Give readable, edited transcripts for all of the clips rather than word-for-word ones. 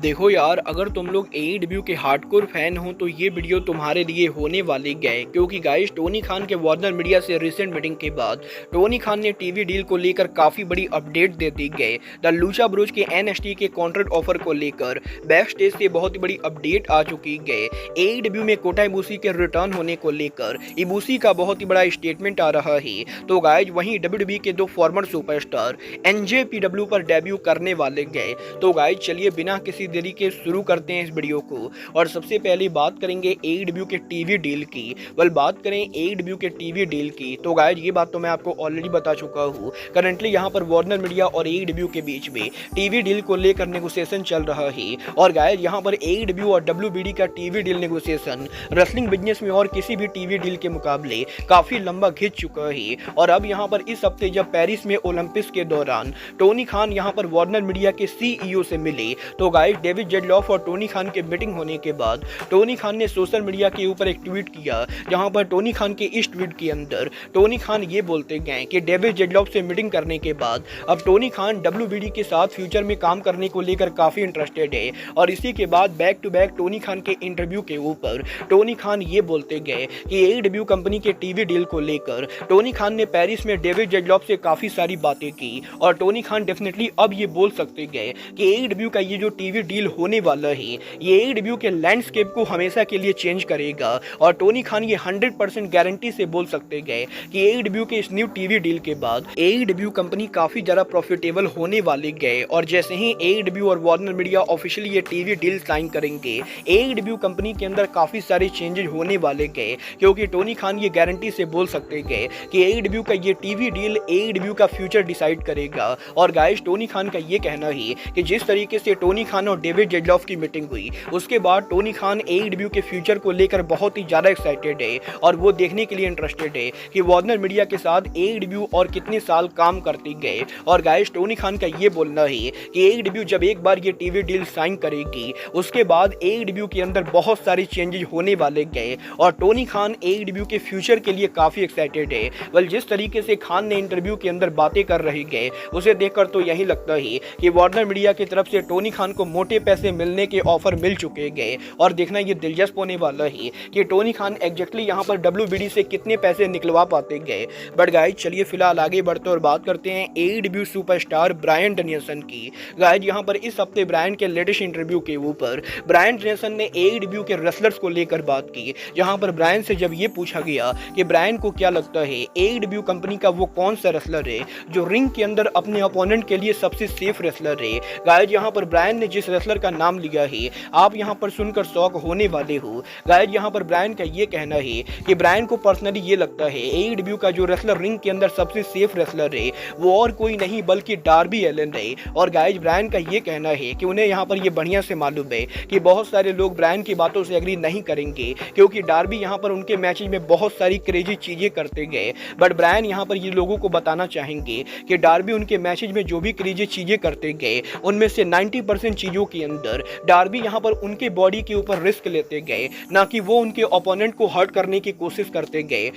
देखो यार, अगर तुम लोग एईडब्ल्यू के हार्डकोर फैन हो तो ये वीडियो तुम्हारे लिए होने वाली है, क्योंकि गाइस टोनी खान के वार्नर मीडिया से रिसेंट मीटिंग के बाद टोनी खान ने टीवी डील को लेकर काफी बड़ी अपडेट दे दी है। द लूचा ब्रोज के एनएक्सटी के कॉन्ट्रैक्ट ऑफर को लेकर बैक स्टेज से बहुत ही बड़ी अपडेट आ चुकी है। एईडब्ल्यू में कोटा इबुशी के रिटर्न होने को लेकर इबुशी का बहुत ही बड़ा स्टेटमेंट आ रहा है। तो गाइस वहीं डब्ल्यूडब्ल्यूई के दो फॉर्मर सुपरस्टार एनजेपीडब्ल्यू पर डेब्यू करने वाले गए। तो गाइस चलिए बिना किसी देरी के शुरू करते हैं इस वीडियो को। और सबसे पहले बात करेंगे एईडब्ल्यू के टीवी डील की। बात करें एईडब्ल्यू के टीवी डील की तो गाइस ये बात तो मैं आपको ऑलरेडी बता चुका हूँ। करंटली यहाँ पर वार्नर मीडिया और एईडब्ल्यू के बीच में टीवी डील को लेकर नेगोशिएशन चल रहा है। और गाइस यहाँ पर एईडब्ल्यू और डब्ल्यूबीडी का TV deal negotiation wrestling business में और किसी भी टीवी डील के मुकाबले काफी लंबा खिंच चुका है। और अब यहाँ पर इस हफ्ते जब पेरिस में ओलंपिक्स के दौरान टोनी खान यहाँ पर वार्नर मीडिया के सीईओ से मिले तो गाइस डेविड जेडलॉफ और टोनी खान के मीटिंग होने के बाद टोनी खान ने सोशल मीडिया के ऊपर एक ट्वीट किया, जहां पर टोनी खान के इस ट्वीट के अंदर टोनी खान ये बोलते गए कि डेविड जेडलॉफ से मीटिंग करने के बाद अब टोनी खान डब्ल्यूबीडी के साथ फ्यूचर में काम करने को लेकर काफी इंटरेस्टेड है। और इसी के बाद back to back Tony Khan के इंटरव्यू के ऊपर टोनी खान ये बोलते गए कि एईडब्ल्यू कंपनी के टीवी डील को लेकर टोनी खान ने पेरिस में डेविड जेडलॉफ से काफी सारी बातें की। और टोनी खान डेफिनेटली अब ये बोल सकते गए कि एईडब्ल्यू का ये जो टीवी डील होने वाला है ये एईडब्ल्यू के लैंडस्केप को हमेशा के लिए चेंज करेगा। और टोनी खान ये 100% गारंटी से बोल सकते गए कि एईडब्ल्यू के इस न्यू टीवी डील के बाद एईडब्ल्यू कंपनी काफी ज्यादा प्रॉफिटेबल होने वाली गए। और जैसे ही एईडब्ल्यू और वार्नर मीडिया ऑफिशियली ये टीवी डील साइन करेंगे एईडब्ल्यू कंपनी के अंदर काफी सारे चेंजेस होने वाले गए, क्योंकि टोनी खान ये गारंटी से बोल सकते गए कि एईडब्ल्यू का ये टीवी डील एईडब्ल्यू का फ्यूचर डिसाइड करेगा। और गाइस टोनी खान का ये कहना है कि जिस तरीके से टोनी खान और डेविड जेडलॉफ की मीटिंग हुई उसके बाद टोनी खान एईडब्ल्यू के फ्यूचर को लेकर बहुत ही ज्यादा एक्साइटेड है और वो देखने के लिए इंटरेस्टेड है कि वार्नर मीडिया के साथ एईडब्ल्यू और कितने साल काम करती गए। और गाइस टोनी खान का ये बोलना है कि एईडब्ल्यू जब एक बार ये टीवी डील साइन करेगी उसके बाद एईडब्ल्यू के अंदर बहुत सारे चेंजेस होने वाले गए। और टोनी खान एईडब्ल्यू के फ्यूचर के लिए काफी एक्साइटेड है। जिस तरीके से खान ने इंटरव्यू के अंदर बातें कर रही गए उसे देखकर तो यही लगता है कि वार्नर मीडिया की तरफ से टोनी खान को मोटे पैसे मिलने के ऑफर मिल चुके गए। और देखना ये दिलचस्प होने वाला है कि टोनी खान एग्जैक्टली यहाँ पर डब्ल्यूबीडी से कितने पैसे निकलवा पाते गए। बट गाइस चलिए फिलहाल आगे बढ़ते और बात करते हैं एईडब्ल्यू सुपरस्टार ब्रायन डैनियल्सन की। गाइस यहाँ पर इस हफ्ते ब्रायन के लेटेस्ट इंटरव्यू के ऊपर ब्रायन डैनियल्सन ने एईडब्ल्यू के रेसलर्स को लेकर बात की, जहाँ पर ब्रायन से जब ये पूछा गया कि ब्रायन को क्या लगता है एईडब्ल्यू कंपनी का वो कौन सा रेसलर है जो रिंग के अंदर अपने अपोनेंट के लिए सबसे सेफ रेसलर है। गाइस यहाँ पर ब्रायन ने जिस रेसलर का नाम लिया है आप यहाँ पर सुनकर शॉक होने वाले हो। गाइस यहाँ पर ब्रायन का ये कहना है कि ब्रायन को पर्सनली ये लगता है एईडब्ल्यू का जो रेसलर रिंग के अंदर सबसे सेफ रेसलर है वो और कोई नहीं बल्कि डार्बी एलन है। और गाइस ब्रायन का ये कहना है कि उन्हें यहाँ पर ये बढ़िया से मालूम है कि बहुत सारे लोग ब्रायन की बातों से एग्री नहीं करेंगे, क्योंकि डार्बी यहाँ पर उनके मैचेज में बहुत सारी क्रेजी चीजें करते गए। बट ब्रायन यहाँ पर ये लोगों को बताना चाहेंगे कि डार्बी उनके मैचेज में जो भी क्रेजी चीजें करते गए उनमें से 90% चीजों के अंदर डार्बी यहाँ पर उनके बॉडी के ऊपर रिस्क लेते गए, ना कि वो उनके ओपोनेंट को हर्ट करने की कोशिश करते गए।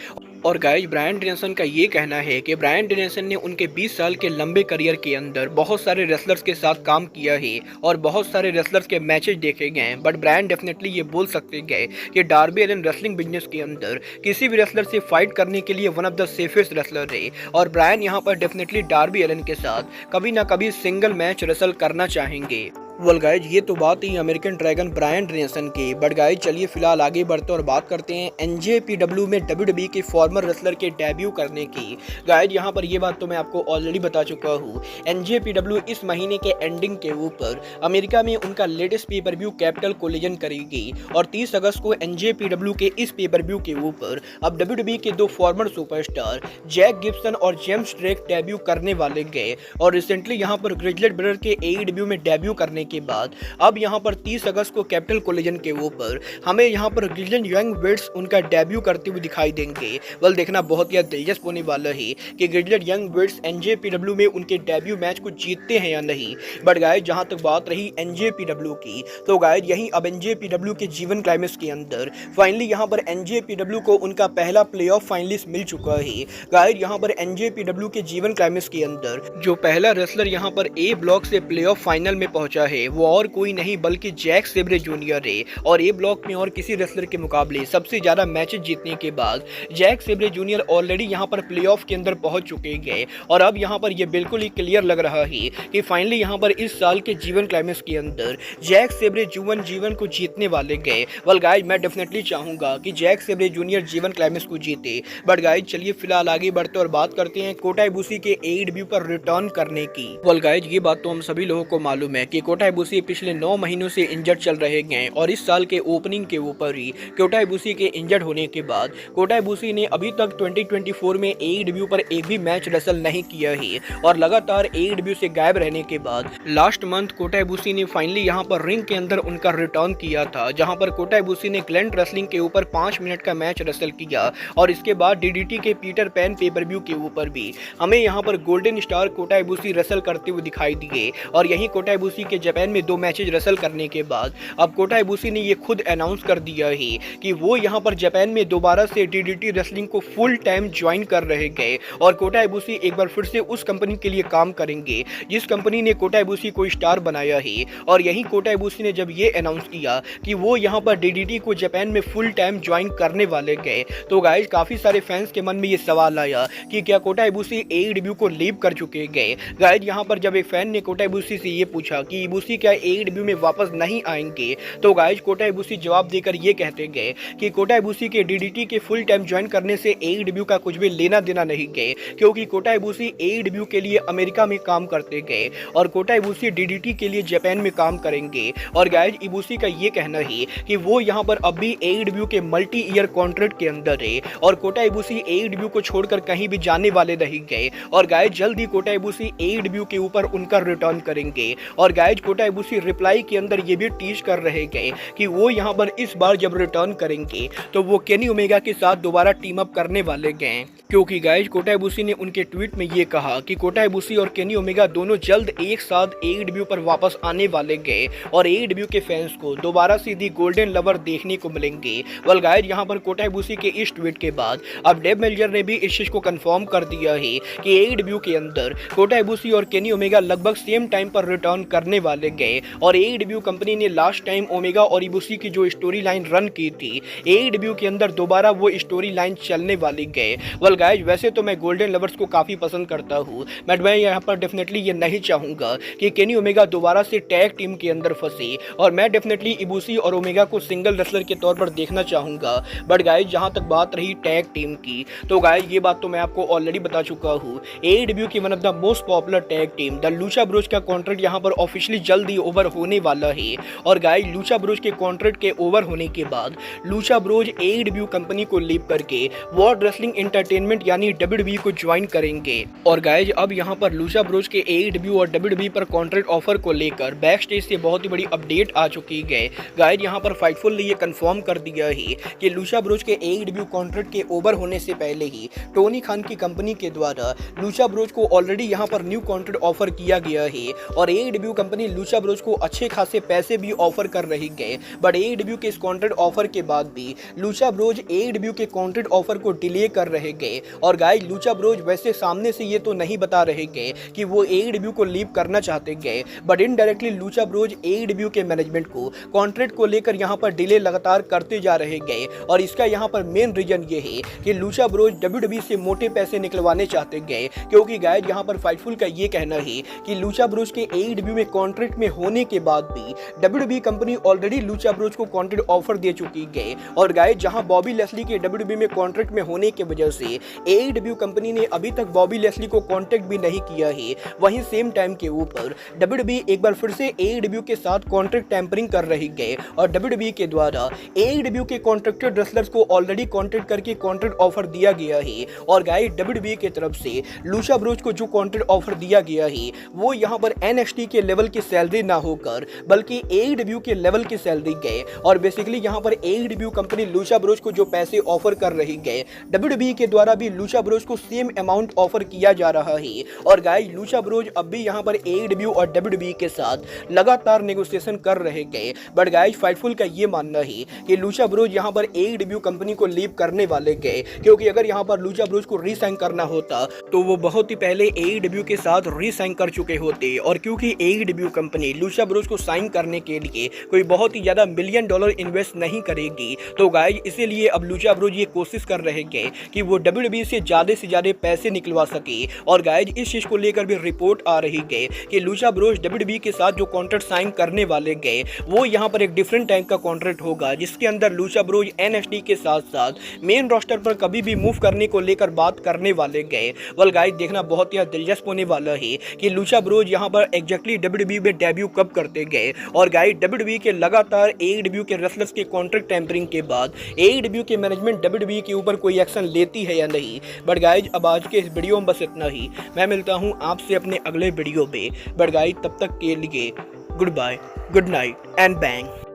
और गाइस ब्रायन डैनियल्सन का ये कहना है कि ब्रायन डैनियल्सन ने उनके 20 साल के लंबे करियर के अंदर बहुत सारे रेसलर्स के साथ काम किया है और बहुत सारे रेसलर्स के मैचेस देखे गए हैं। बट ब्रायन डेफिनेटली ये बोल सकते गए कि डार्बी एलन रेसलिंग बिजनेस के अंदर किसी भी रेसलर से फाइट करने के लिए one of the safest wrestler है। और ब्रायन यहाँ पर डेफिनेटली डार्बी एलन के साथ कभी ना कभी सिंगल मैच रेसल करना चाहेंगे। गाइज ये तो बात ही अमेरिकन ड्रैगन ब्रायन डैनियल्सन की। बट गाइज चलिए फिलहाल आगे बढ़ते और बात करते हैं एनजेपीडब्ल्यू में डब्ल्यूडब्ल्यूई के फॉर्मर रेसलर के डेब्यू करने की। गाइज यहाँ पर ये बात तो मैं आपको ऑलरेडी बता चुका हूँ। एनजेपीडब्ल्यू इस महीने के एंडिंग के ऊपर अमेरिका में उनका latest pay per view capital collision करेगी। और 30 अगस्त को एनजेपीडब्ल्यू के इस पेपर व्यू के ऊपर अब डब्ल्यूडब्ल्यूई के दो फॉर्मर सुपरस्टार जैक गिब्सन और जेम्स ड्रेक डेब्यू करने वाले गए। और रिसेंटली यहाँ पर ग्रिजलेट ब्रदर के एईडब्ल्यू में डेब्यू करने के बाद अब यहां पर 30 अगस्त को कैपिटल कोलिजन के ऊपर हमें यहां पर ग्रिजलेट यंग वेट्स उनका डेब्यू करते हुए दिखाई देंगे। देखना बहुत ही दिलचस्प होने वाला है कि ग्रिजलेट यंग वेट्स एनजेपीडब्ल्यू में उनके डेब्यू मैच को जीतते हैं या नहीं। बट गाइस जहां तक बात रही एनजेपीडब्ल्यू की तो गाइस यही अब एनजेपीडब्ल्यू के जीवन क्लाइमेक्स के अंदर फाइनली यहां पर एनजेपीडब्ल्यू को उनका पहला प्लेऑफ फाइनलिस्ट मिल चुका है। गाइस यहां पर एनजेपीडब्ल्यू के जीवन क्लाइमेक्स के अंदर जो पहला रेसलर यहां पर ए ब्लॉक से प्लेऑफ फाइनल में पहुंचा है वो और कोई नहीं बल्कि जैक सेब्रे जूनियर है। और ए ब्लॉक में और किसी रेसलर के मुकाबले सबसे ज्यादा मैचेस जीतने के बाद जैक सेब्रे जूनियर ऑलरेडी यहाँ पर प्लेऑफ के अंदर पहुंच चुके हैं। और अब यहाँ पर ये बिल्कुल ही क्लियर लग रहा है कि फाइनली यहाँ पर इस साल के जीवन क्लाइमेक्स के अंदर जैक सेब्रे जीवन को जीतने वाले गए। वेल गाइज, मैं डेफिनेटली चाहूंगा कि जैक सेब्रे जूनियर जीवन क्लाइमेक्स को जीते। बट गाइज चलिए फिलहाल आगे बढ़ते और बात करते हैं कोटा इबुशी के AEW पर रिटर्न करने की। वेल गाइज, ये बात तो हम सभी लोगों को मालूम है कि कोटा इबुशी पिछले 9 महीनों से इंजर्ड चल रहे हैं और इस साल के ओपनिंग के ऊपर ही कोटा इबुशी के इंजर्ड होने के बाद कोटा इबुशी ने अभी तक 2024 में AEW पर एक भी मैच रेसल नहीं किया है। और लगातार AEW से गायब रहने के बाद लास्ट मंथ कोटा इबुशी ने फाइनली यहाँ पर रिंग के अंदर उनका रिटर्न किया था, जहां पर कोटा इबुशी ने ग्लेंट रेसलिंग के ऊपर 5 मिनट का मैच रेसल किया। और इसके बाद DDT के पीटर पैन पेपर व्यू के ऊपर भी हमें यहाँ पर गोल्डन स्टार कोटा इबुशी रेसल करते हुए दिखाई दिए। और यही कोटा इबुशी के जापान में 2 मैचेज रेसल करने के बाद अब कोटा इबुशी ने ये खुद अनाउंस कर दिया है कि वो यहाँ पर जापान में दोबारा से DDT रेसलिंग को फुल टाइम ज्वाइन कर रहे गए। और कोटा इबुशी एक बार फिर से उस कंपनी के लिए काम करेंगे जिस कंपनी ने कोटा इबुशी को स्टार बनाया है। और यही कोटा इबुशी ने जब ये अनाउंस किया कि वो यहाँ पर DDT को जापान में फुल टाइम ज्वाइन करने वाले गए, तो गाइज काफी सारे फैंस के मन में ये सवाल आया कि क्या कोटा इबुशी AEW को लीव कर चुके गए। गाइज यहाँ पर जब एक फैन ने कोटा इबुशी से ये पूछा कि इबुशी क्या AEW में वापस नहीं आएंगे, तो गाइज कोटा इबुशी जवाब देकर ये कहते गए कि कोटा इबुशी के DDT के फुल टाइम ज्वाइन करने से AEW का कुछ भी लेना देना नहीं गए, क्योंकि कोटा इबुशी AEW के लिए अमेरिका में काम करते गए और कोटा इबुशी DDT के लिए जापान में काम करेंगे। और गाइज इबुशी का ये कहना है कि वो यहाँ पर अब भी AEW के मल्टी ईयर कॉन्ट्रैक्ट के अंदर है और कोटा इबुशी AEW को छोड़कर कहीं भी जाने वाले नहीं गए। और गाइज जल्द ही कोटा इबुशी AEW के ऊपर उनका रिटर्न करेंगे। और गाइज कोटा इबुशी रिप्लाई के अंदर ये भी टीज कर रहे गए कि वो यहाँ पर इस बार जब रिटर्न करेंगे तो वो केनी ओमेगा के साथ दोबारा टीम अप करने वाले गए, क्योंकि गाइज कोटा इबुशी ने उनके ट्वीट में ये कहा कि कोटा इबुशी और केनी ओमेगा दोनों जल्द एक साथ AEW पर वापस आने वाले गए और AEW के फैंस को दोबारा सीधी गोल्डन लवर देखने को मिलेंगे। वेल गाइज यहाँ पर कोटा इबुशी के इस ट्वीट के बाद अब डेव मेल्जर ने भी इस चीज को कंफर्म कर दिया है कि AEW के अंदर कोटा इबुशी और केनी ओमेगा लगभग सेम टाइम पर रिटर्न करने वाले गए। और AEW कंपनी ने लास्ट टाइम ओमेगा और इबुशी की जो स्टोरी लाइन रन की थी AEW के अंदर दोबारा वो स्टोरी लाइन चलने वाली गए। वेल गाइज वैसे तो मैं गोल्डन लवर्स को काफी पसंद करता हूँ, बट मैं यहाँ पर डेफिनेटली ये नहीं चाहूंगा कि केनी ओमेगा दोबारा से टैग टीम के अंदर फंसे। और मैं डेफिनेटली इबुशी और ओमेगा को सिंगल रेसलर के तौर पर देखना चाहूंगा। बट गाइज जहां तक बात रही टैग टीम की, तो गाइज ये बात तो मैं आपको ऑलरेडी बता चुका हूँ। AEW की one of the most popular tag team the Lucha Bros का कॉन्ट्रैक्ट यहाँ पर ऑफिशियली जल्द ही ओवर होने वाला है। और गाइज लूचा ब्रोज के कॉन्ट्रैक्ट के ओवर होने के बाद लूचा ब्रोज AEW कंपनी को लीव करके वर्ल्ड रेसलिंग एंटरटेनमेंट यानी WWE को ज्वाइन करेंगे। और गाइज अब यहाँ पर लूचा ब्रोज के AEW और WWE पर कॉन्ट्रैक्ट ऑफर को लेकर बैक स्टेज से बहुत ही बड़ी अपडेट आ चुकी है। गाइज यहाँ पर फाइटफुल ने ये कंफर्म कर दिया है कि लूचा ब्रोज के AEW कॉन्ट्रैक्ट के ओवर होने से पहले ही टोनी खान की कंपनी के द्वारा लूचा ब्रोज को ऑलरेडी यहाँ पर न्यू कॉन्ट्रैक्ट ऑफर किया गया है। और AEW कंपनी लूचा ब्रोज को अच्छे खासे पैसे भी ऑफर कर रही है। बट AEW के इस कॉन्ट्रैक्ट ऑफर के बाद भी लूचा ब्रोज AEW के कॉन्ट्रैक्ट ऑफर को डिले कर रहे गए। और गाइज लूचा ब्रोज वैसे सामने से ये तो नहीं बता रहे गए कि वो AEW को लीव करना चाहते गए, but indirectly Lucha Bros AEW के मैनेजमेंट को कॉन्ट्रैक्ट को लेकर यहाँ पर डिले लगातार करते जा रहे गए। और इसका यहाँ पर मेन रीजन ये है कि लूचा ब्रोज WWE से मोटे पैसे निकलवाने चाहते गए, क्योंकि गाइज यहाँ पर फाइटफुल का ये कहना है कि लूचा ब्रोज के AEW में कॉन्ट्रैक्ट में होने के बाद भी WWE company already Lucha Bros को कॉन्ट्रैक्ट ऑफर दे चुकी है। और गाइज जहाँ बॉबी लेस्ली के WWE में कॉन्ट्रैक्ट में होने की वजह से AEW कंपनी ने अभी तक बॉबी लेस्ली को कॉन्टैक्ट भी नहीं किया है, वहीं सेम टाइम के ऊपर WWE एक बार फिर से AEW के साथ कॉन्ट्रैक्ट टैंपरिंग कर रही है। और WWE के द्वारा AEW के कॉन्ट्रैक्टेड रेसलर्स को ऑलरेडी कॉन्ट्रैक्ट करके कॉन्ट्रैक्ट ऑफर दिया गया है। और गाइस WWE के तरफ से लूचा ब्रोज को जो कॉन्ट्रैक्ट ऑफर दिया गया है वो यहाँ पर NXT के लेवल की सैलरी ना होकर बल्कि AEW के लेवल की सैलरी गए। और बेसिकली यहाँ पर AEW कंपनी लूचा ब्रोज को जो पैसे ऑफर कर रही है WWE के द्वारा भी लूचा ब्रोज को सेम अमाउंट ऑफर किया जा रहा है। और गाइस लूचा ब्रोज अब भी यहाँ पर AEW और WWE के साथ लगातार नेगोशिएशन कर रहे गए। बट गाइस फाइटफुल का ये मानना है कि लूचा ब्रोज यहाँ पर AEW कंपनी को लीव करने वाले गए, क्योंकि अगर यहाँ पर लूचा ब्रोज को रीसाइन करना होता तो वो बहुत ही पहले AEW के साथ रीसाइन कर चुके होते। और क्योंकि AEW कंपनी लूसिया ब्रोस को साइन करने के लिए कोई बहुत ही ज़्यादा $1 मिलियन इन्वेस्ट नहीं करेगी। तो गाइज इसीलिए अब लूसिया ब्रोस ये कोशिश कर रहे हैं कि वो WWE से ज़्यादा पैसे निकलवा सके। और गाइज इस चीज़ को लेकर भी रिपोर्ट आ रही है कि लूसिया ब्रोस WWE के साथ जो कॉन्ट्रैक्ट साइन करने वाले गए वो यहाँ पर एक डिफरेंट टाइप का कॉन्ट्रैक्ट होगा, जिसके अंदर लूसिया ब्रोस NXT के साथ साथ मेन रोस्टर पर कभी भी मूव करने को लेकर बात करने वाले गए। वेल गाइस देखना बहुत ही दिलचस्प होने वाला है कि लूसिया ब्रोस यहाँ पर एग्जैक्टली WWE में डेब्यू कब करते गए। और गाइस WWE के लगातार AEW के रेसलर्स के कॉन्ट्रैक्ट टेम्परिंग के बाद AEW के मैनेजमेंट WWE के ऊपर कोई एक्शन लेती है या नहीं। बट गाइस अब आज के इस वीडियो में बस इतना ही। मैं मिलता हूँ आपसे अपने अगले वीडियो में। बट गाइस तब तक के लिए goodbye, good night and bang.